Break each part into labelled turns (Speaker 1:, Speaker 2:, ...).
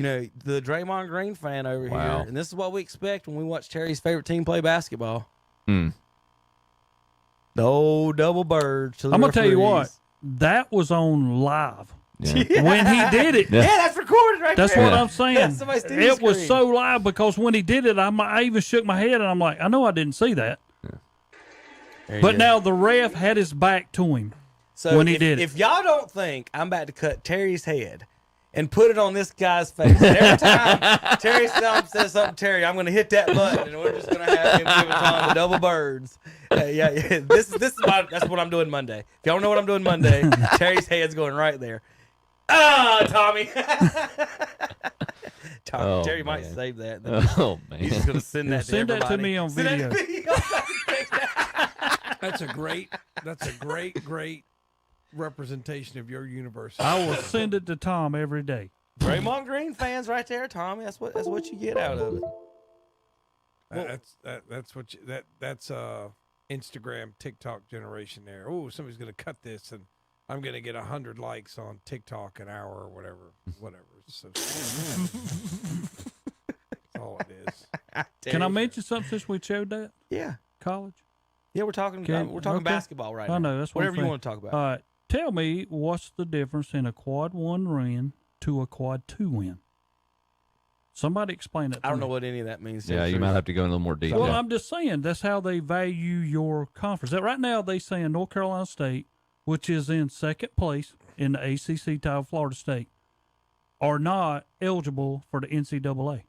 Speaker 1: the Draymond Green fan over here, and this is what we expect when we watch Terry's favorite team play basketball.
Speaker 2: Mm.
Speaker 1: The old double birds.
Speaker 3: I'm going to tell you what, that was on live.
Speaker 2: Yeah.
Speaker 3: When he did it.
Speaker 1: Yeah, that's recorded right
Speaker 3: that's
Speaker 1: there.
Speaker 3: That's what I'm saying.
Speaker 1: Somebody's TV
Speaker 3: it was
Speaker 1: screen.
Speaker 3: so live because when he did it, I even shook my head, and I'm like, I know I didn't see that. But now the ref had his back to him when he did it.
Speaker 1: If y'all don't think I'm about to cut Terry's head and put it on this guy's face, and every time Terry says something, Terry, I'm going to hit that button, and we're just going to have him give it on the double birds. Yeah. This is that's what I'm doing Monday. If y'all don't know what I'm doing Monday, Terry's head's going right there. Tommy. Terry might save that.
Speaker 2: Oh man,
Speaker 1: he's just going to send that to everybody.
Speaker 3: Send that to me on video.
Speaker 4: That's a great representation of your university.
Speaker 3: I will send it to Tom every day.
Speaker 1: Draymond Green fans right there, Tommy. That's what you get out of it.
Speaker 4: That's Instagram, TikTok generation there. Oh, somebody's going to cut this, and I'm going to get 100 likes on TikTok an hour or whatever. So, that's all it is.
Speaker 3: Can I mention something since we showed that?
Speaker 1: Yeah.
Speaker 3: College?
Speaker 1: Yeah, we're talking basketball right now.
Speaker 3: I know. That's what
Speaker 1: whatever you want to talk about.
Speaker 3: All right. Tell me what's the difference in a quad 1 win to a quad 2 win? Somebody explain that to me.
Speaker 1: I don't know what any of that means.
Speaker 2: Yeah, you might have to go in a little more detail.
Speaker 3: Well, I'm just saying that's how they value your conference. Right now, they saying North Carolina State, which is in second place in the ACC title, Florida State, are not eligible for the NCAA.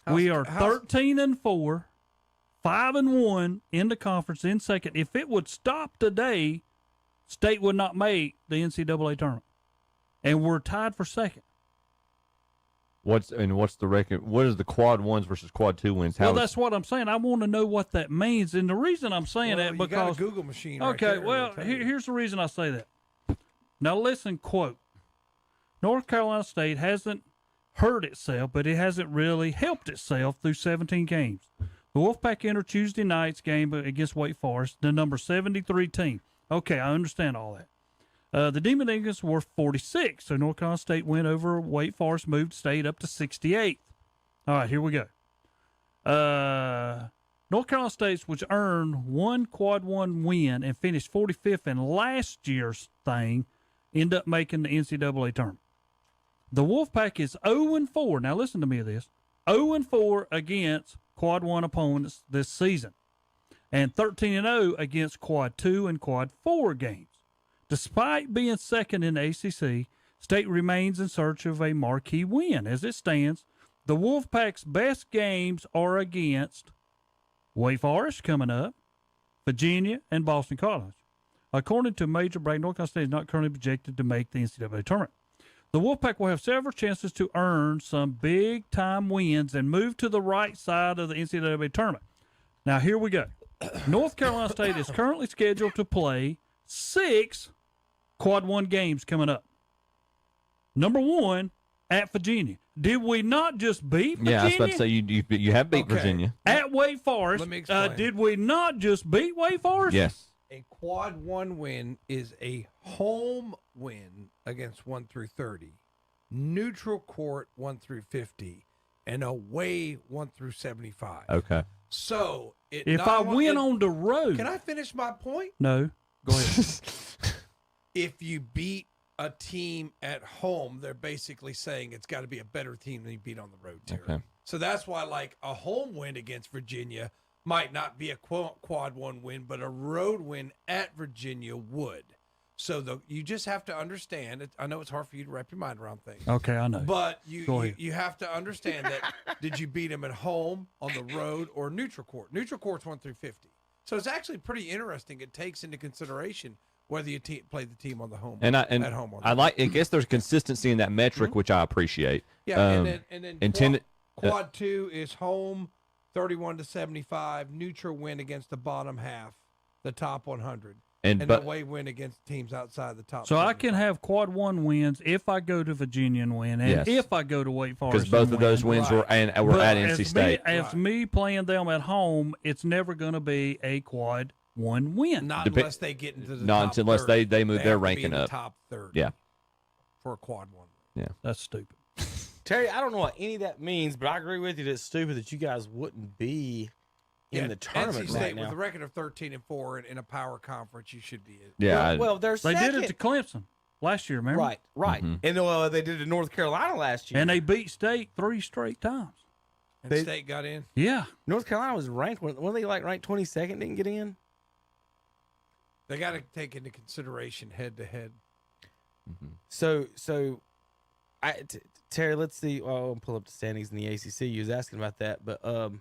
Speaker 3: We are 13-4, 5-1 in the conference in second. If it would stop today, State would not make the NCAA tournament, and we're tied for second.
Speaker 2: What's the record? What is the quad 1s versus quad 2 wins?
Speaker 3: Well, that's what I'm saying. I want to know what that means, and the reason I'm saying that because
Speaker 4: you got a Google machine.
Speaker 3: Okay,
Speaker 4: right
Speaker 3: well, here's the reason I say that. Now listen, quote: North Carolina State hasn't hurt itself, but it hasn't really helped itself through 17 games. The Wolfpack entered Tuesday night's game against Wake Forest, the number 73 team. Okay, I understand all that. The Demon Eagles were 46, so North Carolina State went over Wake Forest, moved State up to 68th. All right, here we go. North Carolina State, which earned one quad 1 win and finished 45th in last year's thing, ended up making the NCAA tournament. The Wolfpack is 0-4. Now listen to me of this. 0-4 against quad 1 opponents this season, and 13-0 against quad 2 and quad 4 games. Despite being second in the ACC, State remains in search of a marquee win. As it stands, the Wolfpack's best games are against Wake Forest coming up, Virginia, and Boston College. According to Major Bragg, North Carolina State is not currently projected to make the NCAA tournament. The Wolfpack will have several chances to earn some big-time wins and move to the right side of the NCAA tournament. Now, here we go. North Carolina State is currently scheduled to play 6 quad 1 games coming up. Number 1, at Virginia. Did we not just beat Virginia?
Speaker 2: Yeah, I was about to say you have beat Virginia.
Speaker 3: At Wake Forest.
Speaker 4: Let me explain.
Speaker 3: Did we not just beat Wake Forest?
Speaker 2: Yes.
Speaker 4: A quad 1 win is a home win against 1 through 30, neutral court 1 through 50, and away 1 through 75.
Speaker 2: Okay.
Speaker 4: So
Speaker 3: if I win on the road.
Speaker 4: Can I finish my point?
Speaker 3: No. Go ahead.
Speaker 4: If you beat a team at home, they're basically saying it's got to be a better team than you beat on the road, Terry.
Speaker 2: Okay.
Speaker 4: So that's why, like, a home win against Virginia might not be a quad 1 win, but a road win at Virginia would. So you just have to understand. I know it's hard for you to wrap your mind around things.
Speaker 3: Okay, I know.
Speaker 4: But you have to understand that did you beat them at home, on the road, or neutral court? Neutral court's 1 through 50. So it's actually pretty interesting. It takes into consideration whether you play the team on the home at home.
Speaker 2: I guess there's consistency in that metric, which I appreciate.
Speaker 4: Yeah, and then quad 2 is home, 31-75, neutral win against the bottom half, the top 100, and the away win against teams outside the top.
Speaker 3: So
Speaker 4: 75.
Speaker 3: I can have quad 1 wins if I go to Virginia and win, and if I go to Wake Forest.
Speaker 2: Because both of those wins were at NC State.
Speaker 3: As me playing them at home, it's never going to be a quad 1 win.
Speaker 4: Not unless they get into the top
Speaker 2: unless
Speaker 4: 30.
Speaker 2: they move their
Speaker 4: have to be
Speaker 2: ranking
Speaker 4: in the
Speaker 2: up.
Speaker 4: top 30.
Speaker 2: Yeah.
Speaker 4: For a quad 1.
Speaker 3: That's stupid.
Speaker 1: Terry, I don't know what any of that means, but I agree with you that it's stupid that you guys wouldn't be in the tournament
Speaker 4: NC State
Speaker 1: right now.
Speaker 4: with a record of 13-4 in a power conference, you should be in.
Speaker 2: Yeah.
Speaker 1: Well, they're
Speaker 3: They
Speaker 1: second.
Speaker 3: did it to Clemson last year, remember?
Speaker 1: Right.
Speaker 2: Mhm.
Speaker 1: And they did it to North Carolina last year.
Speaker 3: And they beat State 3 straight times.
Speaker 4: And State got in.
Speaker 3: Yeah.
Speaker 1: North Carolina was ranked. Weren't they ranked 22nd? Didn't get in.
Speaker 4: They got to take into consideration head to head.
Speaker 1: So, Terry, let's see. Well, I'll pull up the standings in the ACC. You was asking about that, but where'd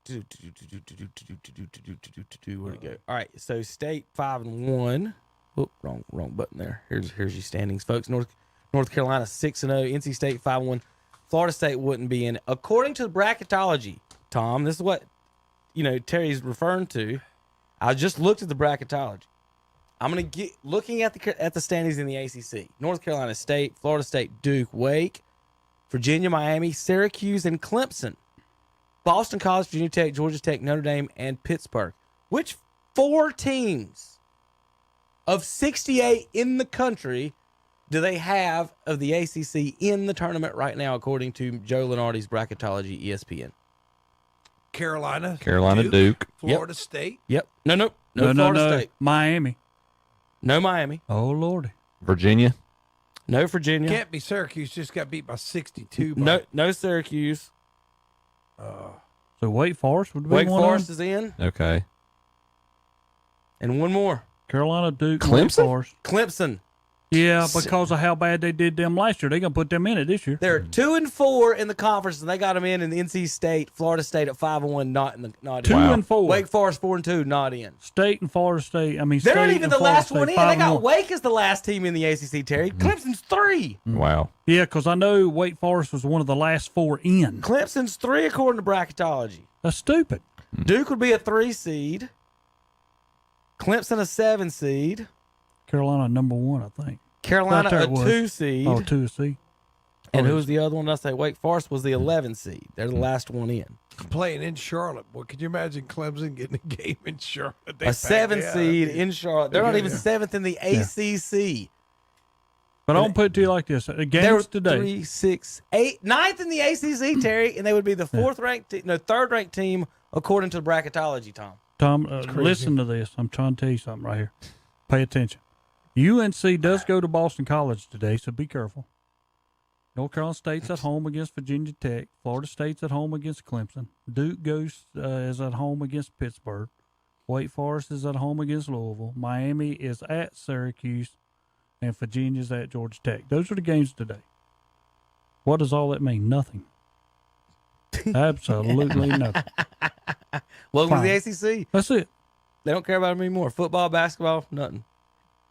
Speaker 1: it go? All right, so State 5-1. Whoop, wrong button there. Here's your standings, folks. North Carolina 6-0. NC State 5-1. Florida State wouldn't be in it. According to the bracketology, Tom, this is what Terry's referring to. I just looked at the bracketology. I'm going to get looking at the standings in the ACC. North Carolina State, Florida State, Duke, Wake, Virginia, Miami, Syracuse, and Clemson. Boston College, Virginia Tech, Georgia Tech, Notre Dame, and Pittsburgh. Which 4 teams of 68 in the country do they have of the ACC in the tournament right now, according to Joe Lunardi's bracketology, ESPN?
Speaker 4: Carolina,
Speaker 2: Duke.
Speaker 4: Florida State.
Speaker 1: Yep. No, Florida State.
Speaker 3: Miami.
Speaker 1: No Miami.
Speaker 3: Oh, Lordy.
Speaker 2: Virginia.
Speaker 1: No Virginia.
Speaker 4: Can't be Syracuse. Just got beat by 62.
Speaker 1: No Syracuse.
Speaker 3: So Wake Forest would be
Speaker 1: Wake
Speaker 3: one
Speaker 1: Forest
Speaker 3: of
Speaker 1: is in.
Speaker 2: Okay.
Speaker 1: And one more.
Speaker 3: Carolina, Duke,
Speaker 2: Clemson?
Speaker 3: Wake Forest.
Speaker 1: Clemson.
Speaker 3: Yeah, because of how bad they did them last year. They're going to put them in it this year.
Speaker 1: They're 2-4 in the conference, and they got them in the NC State, Florida State at 5-1, not in.
Speaker 3: 2-4.
Speaker 1: Wake Forest 4-2, not in.
Speaker 3: State and Florida State.
Speaker 1: They're not
Speaker 3: State
Speaker 1: even
Speaker 3: and
Speaker 1: the
Speaker 3: Florida
Speaker 1: last
Speaker 3: State,
Speaker 1: one in. They got
Speaker 3: 5-1.
Speaker 1: Wake as the last team in the ACC, Terry. Clemson's 3.
Speaker 2: Wow.
Speaker 3: Yeah, because I know Wake Forest was one of the last 4 in.
Speaker 1: Clemson's 3 according to bracketology.
Speaker 3: That's stupid.
Speaker 1: Duke would be a 3 seed. Clemson a 7 seed.
Speaker 3: Carolina number 1, I think.
Speaker 1: Carolina
Speaker 3: Thought
Speaker 1: a
Speaker 3: that was.
Speaker 1: 2 seed.
Speaker 3: Oh, 2 seed.
Speaker 1: And who was the other one? Did I say Wake Forest was the 11 seed. They're the last one in.
Speaker 4: Playing in Charlotte. Boy, could you imagine Clemson getting a game in Charlotte?
Speaker 1: A 7 seed in Charlotte. They're not even 7th in the ACC.
Speaker 3: But I'll put it to you like this: the
Speaker 1: They're
Speaker 3: games today.
Speaker 1: 3, 6, 8, 9th in the ACC, Terry, and they would be the third ranked team according to bracketology, Tom.
Speaker 3: Tom, listen to this. I'm trying to tell you something right here. Pay attention. UNC does go to Boston College today, so be careful. North Carolina State's at home against Virginia Tech. Florida State's at home against Clemson. Duke is at home against Pittsburgh. Wake Forest is at home against Louisville. Miami is at Syracuse. And Virginia's at Georgia Tech. Those are the games today. What does all that mean? Nothing. Absolutely nothing.
Speaker 1: Welcome
Speaker 3: Fine.
Speaker 1: to the ACC.
Speaker 3: That's it.
Speaker 1: They don't care about them anymore. Football, basketball, nothing.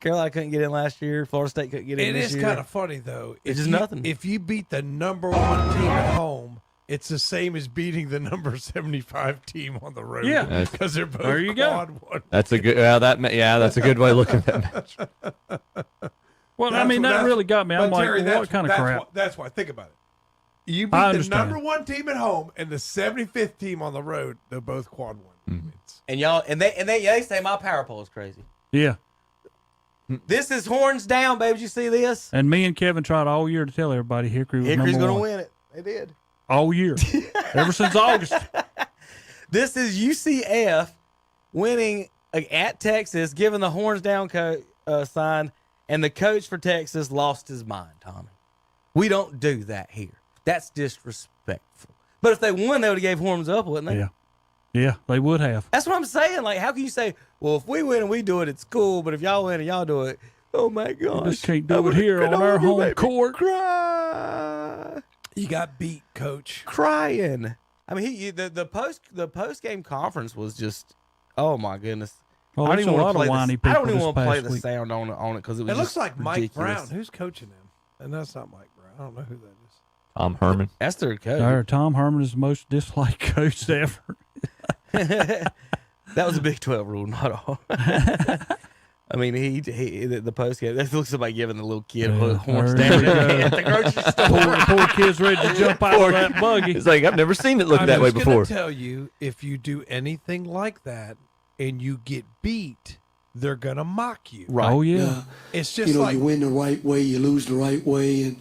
Speaker 1: Carolina couldn't get in last year. Florida State couldn't get in this year.
Speaker 4: It is kind of funny, though.
Speaker 1: It's just nothing.
Speaker 4: If you beat the number 1 team at home, it's the same as beating the number 75 team on the road.
Speaker 3: Yeah.
Speaker 4: Because they're both
Speaker 3: There you go.
Speaker 4: quad 1.
Speaker 2: That's a good. That's a good way of looking at that match.
Speaker 3: Well, I mean, that really got me. I'm
Speaker 4: But
Speaker 3: like,
Speaker 4: Terry,
Speaker 3: well, what kind of crap?
Speaker 4: That's why. Think about it. You
Speaker 3: I
Speaker 4: beat the
Speaker 3: understand.
Speaker 4: number 1 team at home and the 75th team on the road. They're both quad 1 wins.
Speaker 1: And y'all, they say my power poll is crazy.
Speaker 3: Yeah.
Speaker 1: This is horns down, baby. Did you see this?
Speaker 3: And me and Kevin tried all year to tell everybody Hickory was
Speaker 1: Hickory's
Speaker 3: number
Speaker 1: going to
Speaker 3: 1.
Speaker 1: win it. They did.
Speaker 3: All year. Ever since August.
Speaker 1: This is UCF winning at Texas, giving the horns down sign, and the coach for Texas lost his mind, Tommy. We don't do that here. That's disrespectful. But if they won, they would have gave horns up, wouldn't they?
Speaker 3: Yeah. Yeah, they would have.
Speaker 1: That's what I'm saying. Like, how can you say, well, if we win and we do it, it's cool, but if y'all win and y'all do it, oh my gosh.
Speaker 3: We just can't do it here on our home court.
Speaker 1: Cry.
Speaker 4: You got beat, coach.
Speaker 1: Crying. I mean, the post game conference was just, oh my goodness.
Speaker 3: Well,
Speaker 1: I don't
Speaker 3: there's
Speaker 1: even
Speaker 3: a
Speaker 1: want
Speaker 3: lot
Speaker 1: to
Speaker 3: of
Speaker 1: play
Speaker 3: whiny
Speaker 1: I don't
Speaker 3: people
Speaker 1: even
Speaker 3: this
Speaker 1: want to play
Speaker 3: past
Speaker 1: the
Speaker 3: week.
Speaker 1: sound on it because it was
Speaker 4: It looks
Speaker 1: just
Speaker 4: like Mike
Speaker 1: ridiculous.
Speaker 4: Brown. Who's coaching them? And that's not Mike Brown. I don't know who that is.
Speaker 2: Tom Herman.
Speaker 1: That's their coach.
Speaker 3: Tom Herman is the most disliked coach ever.
Speaker 1: That was a Big 12 rule, not all. I mean, the post game. That looks like giving the little kid horns
Speaker 3: there
Speaker 1: down
Speaker 3: you go.
Speaker 1: at the grocery store.
Speaker 3: Poor kid's ready to jump out of that buggy.
Speaker 2: It's like I've never seen it look that way before.
Speaker 4: I'm just gonna tell you, if you do anything like that and you get beat, they're gonna mock you.
Speaker 1: Right.
Speaker 3: Oh, yeah.
Speaker 4: It's just
Speaker 5: you win the right way, you lose the right way, and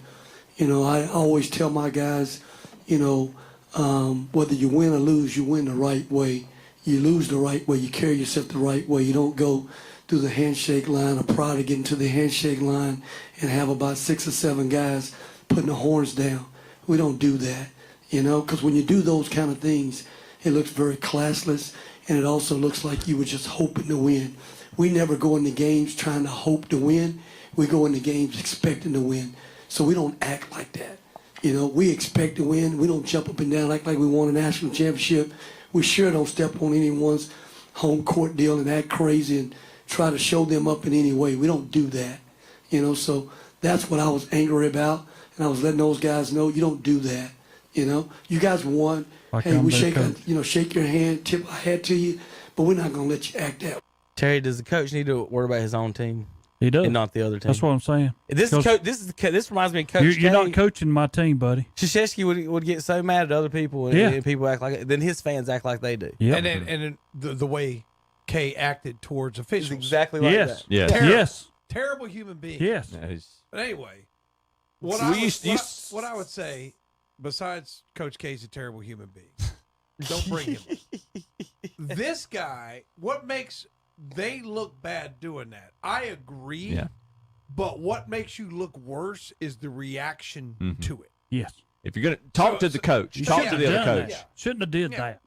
Speaker 5: I always tell my guys, whether you win or lose, you win the right way. You lose the right way. You carry yourself the right way. You don't go through the handshake line or prior to getting to the handshake line and have about 6 or 7 guys putting the horns down. We don't do that, because when you do those kind of things, it looks very classless, and it also looks like you were just hoping to win. We never go into games trying to hope to win. We go into games expecting to win. So we don't act like that. We expect to win. We don't jump up and down like we won a national championship. We sure don't step on anyone's home court deal and act crazy and try to show them up in any way. We don't do that. So that's what I was angry about, and I was letting those guys know you don't do that. You guys won. Hey, we shake your hand, tip our hat to you, but we're not going to let you act that way.
Speaker 1: Terry, does the coach need to worry about his own team?
Speaker 3: He does.
Speaker 1: And not the other team.
Speaker 3: That's what I'm saying.
Speaker 1: This reminds me of Coach
Speaker 3: You're
Speaker 1: K.
Speaker 3: not coaching my team, buddy.
Speaker 1: Krzyzewski would get so mad at other people, and people act like then his fans act like they do.
Speaker 3: Yeah.
Speaker 4: And then the way Kay acted towards officials.
Speaker 1: It's exactly like that.
Speaker 2: Yeah.
Speaker 3: Yes.
Speaker 4: Terrible human being.
Speaker 3: Yes.
Speaker 4: But anyway, what I would say, besides Coach K's a terrible human being, don't bring him. This guy, what makes they look bad doing that? I agree.
Speaker 2: Yeah.
Speaker 4: But what makes you look worse is the reaction to it.
Speaker 3: Yes.
Speaker 2: If you're gonna talk to the coach, talk to the other coach.
Speaker 4: Yeah.
Speaker 3: Shouldn't have did that.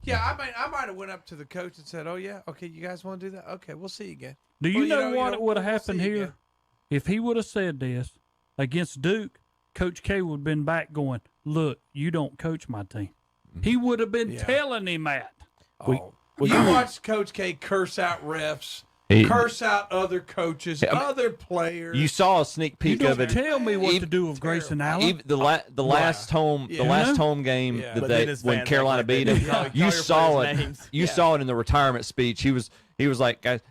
Speaker 4: Yeah, I might have went up to the coach and said, "Oh yeah, okay, you guys want to do that? Okay, we'll see you again."
Speaker 3: Do you know what
Speaker 4: we'll
Speaker 3: would have happened
Speaker 4: see you
Speaker 3: here?
Speaker 4: again.
Speaker 3: If he would have said this against Duke, Coach K would have been back going, "Look, you don't coach my team." He would have been telling him that.
Speaker 4: You watched Coach K curse out refs, curse out other coaches, other players.
Speaker 2: You saw a sneak
Speaker 3: You
Speaker 2: peek
Speaker 3: don't
Speaker 2: of it.
Speaker 3: tell me what to do with Grayson Allen.
Speaker 2: Even the last home game that
Speaker 1: But then
Speaker 2: they
Speaker 1: his
Speaker 2: when
Speaker 1: fans
Speaker 2: Carolina
Speaker 1: act like
Speaker 2: beat
Speaker 1: they
Speaker 2: him,
Speaker 1: do. Call
Speaker 2: you
Speaker 1: your
Speaker 2: saw
Speaker 1: players'
Speaker 2: it.
Speaker 1: names.
Speaker 2: You saw it in the retirement speech. He was like, guys,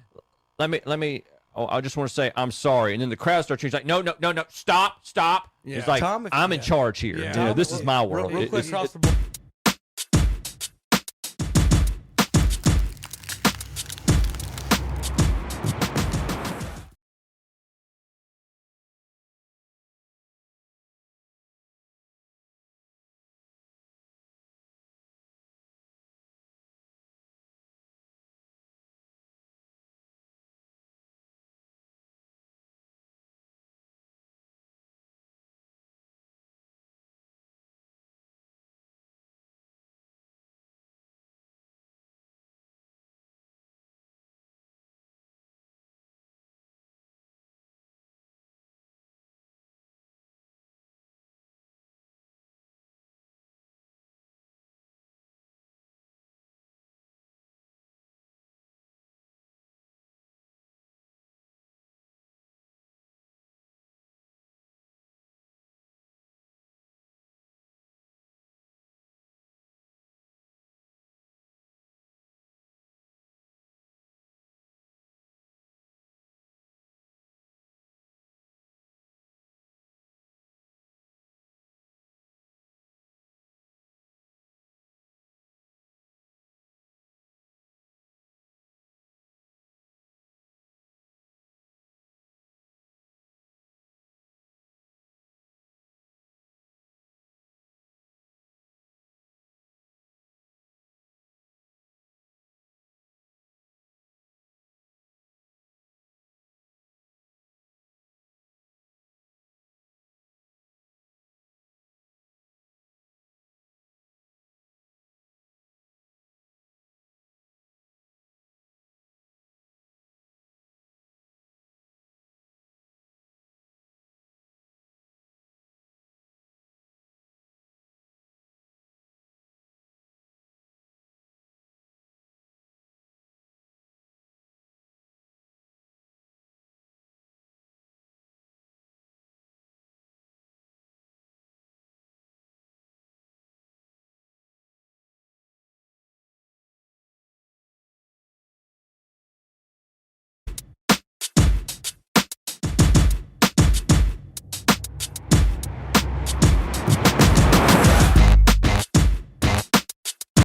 Speaker 2: let me. Oh, I just want to say I'm sorry. And then the crowd starts cheering. He's like, no, stop.
Speaker 4: Yeah.
Speaker 2: He's like,
Speaker 1: Tom,
Speaker 2: I'm in charge here.
Speaker 4: Yeah.
Speaker 2: This is my world.
Speaker 1: Real quick, across the board.